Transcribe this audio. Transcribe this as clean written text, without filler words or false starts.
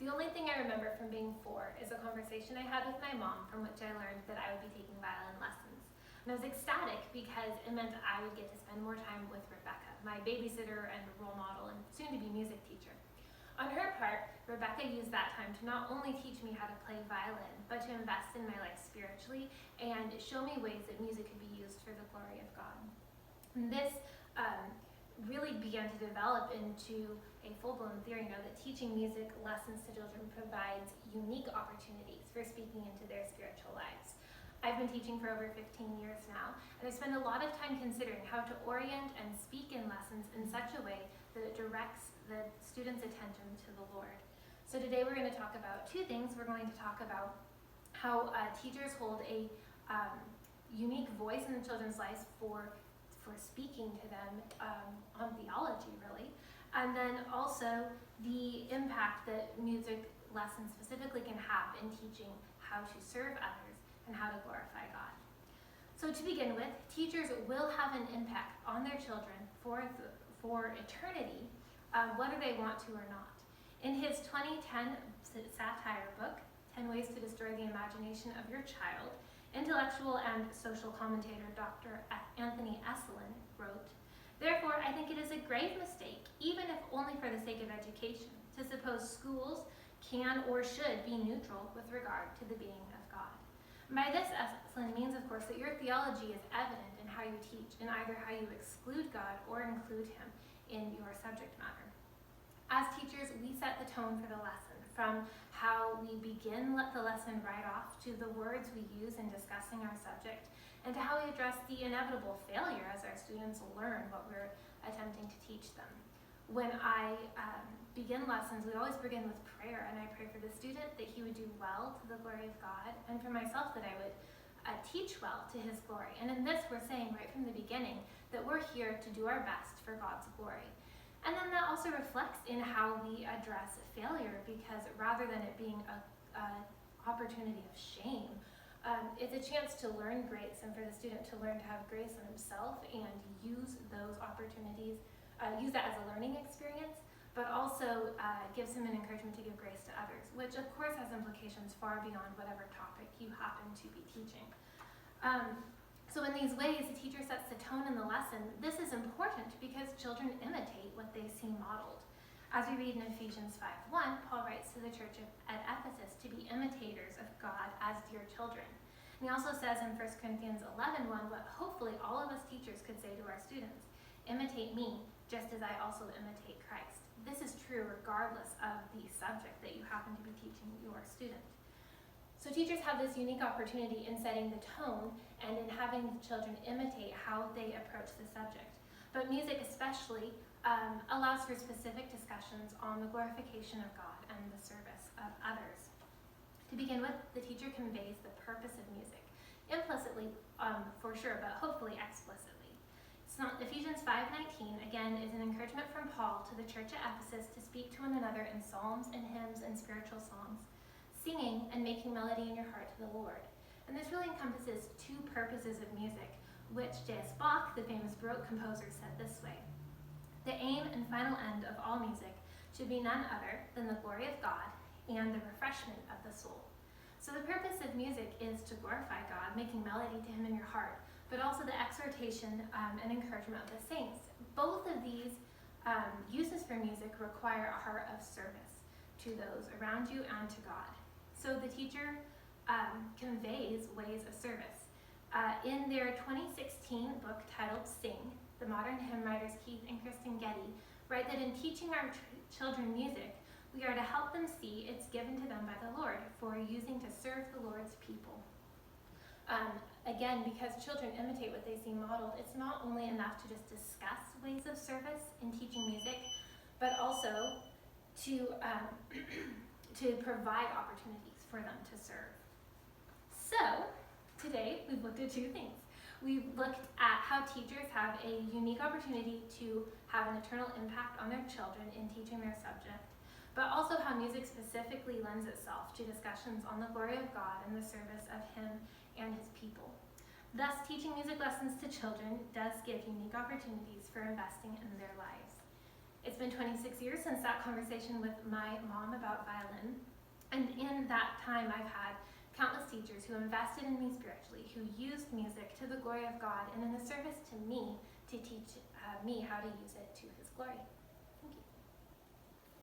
The only thing I remember from being 4 is a conversation I had with my mom from which I learned that I would be taking violin lessons. And I was ecstatic because it meant I would get to spend more time with Rebecca, my babysitter and role model and soon-to-be music teacher. On her part, Rebecca used that time to not only teach me how to play violin, but to invest in my life spiritually and show me ways that music could be used for the glory of God. And this really began to develop into a full-blown theory now that teaching music lessons to children provides unique opportunities for speaking into their spiritual lives. I've been teaching for over 15 years now, and I spend a lot of time considering how to orient and speak in lessons in such a way that it directs the students' attention to the Lord. So today we're going to talk about 2 things. We're going to talk about how teachers hold a unique voice in the children's lives for speaking to them on theology, really. And then also the impact that music lessons specifically can have in teaching how to serve others and how to glorify God. So to begin with, teachers will have an impact on their children for eternity, whether they want to or not. In his 2010 satire book, 10 Ways to Destroy the Imagination of Your Child, intellectual and social commentator Dr. Anthony Esolen wrote, "Therefore, I think it is a grave mistake, even if only for the sake of education, to suppose schools can or should be neutral with regard to the being of God." And by this, Esolen means, of course, that your theology is evident in how you teach, in either how you exclude God or include Him in your subject matter. As teachers, we set the tone for the lesson, from how we begin the lesson right off to the words we use in discussing our subject, and to how we address the inevitable failure as our students learn what we're attempting to teach them. When I begin lessons, we always begin with prayer, and I pray for the student that he would do well to the glory of God, and for myself that I would teach well to His glory. And in this, we're saying right from the beginning that we're here to do our best for God's glory. And then that also reflects in how we address failure, because rather than it being an opportunity of shame, it's a chance to learn grace and for the student to learn to have grace in himself and use those opportunities, use that as a learning experience, but also gives him an encouragement to give grace to others, which of course has implications far beyond whatever topic you happen to be teaching. So in these ways, the teacher sets the tone in the lesson. This is important because children imitate what they see modeled. As we read in Ephesians 5:1, Paul writes to the church at Ephesus to be imitators of God as dear children. And he also says in 1 Corinthians 11:1 what hopefully all of us teachers could say to our students: imitate me, just as I also imitate Christ. This is true regardless of the subject that you happen to be teaching your student. So teachers have this unique opportunity in setting the tone and in having the children imitate how they approach the subject. But music especially allows for specific discussions on the glorification of God and the service of others. To begin with, the teacher conveys the purpose of music, implicitly for sure, but hopefully explicitly. Ephesians 5:19, again, is an encouragement from Paul to the church at Ephesus to speak to one another in psalms and hymns and spiritual songs, singing and making melody in your heart to the Lord. And this really encompasses 2 purposes of music, which J.S. Bach, the famous Baroque composer, said this way: "The aim and final end of all music should be none other than the glory of God and the refreshment of the soul." So the purpose of music is to glorify God, making melody to Him in your heart, but also the exhortation and encouragement of the saints. Both of these uses for music require a heart of service to those around you and to God. So the teacher conveys ways of service. In their 2016 book titled Sing, the modern hymn writers Keith and Kristen Getty write that in teaching our children music, we are to help them see it's given to them by the Lord for using to serve the Lord's people. Again, because children imitate what they see modeled, it's not only enough to just discuss ways of service in teaching music, but also to provide opportunities for them to serve. So, today we've looked at 2 things. We've looked at how teachers have a unique opportunity to have an eternal impact on their children in teaching their subject, but also how music specifically lends itself to discussions on the glory of God and the service of Him and His people. Thus, teaching music lessons to children does give unique opportunities for investing in their lives. It's been 26 years since that conversation with my mom about violin. And in that time, I've had countless teachers who invested in me spiritually, who used music to the glory of God and in the service to me to teach me how to use it to His glory. Thank you.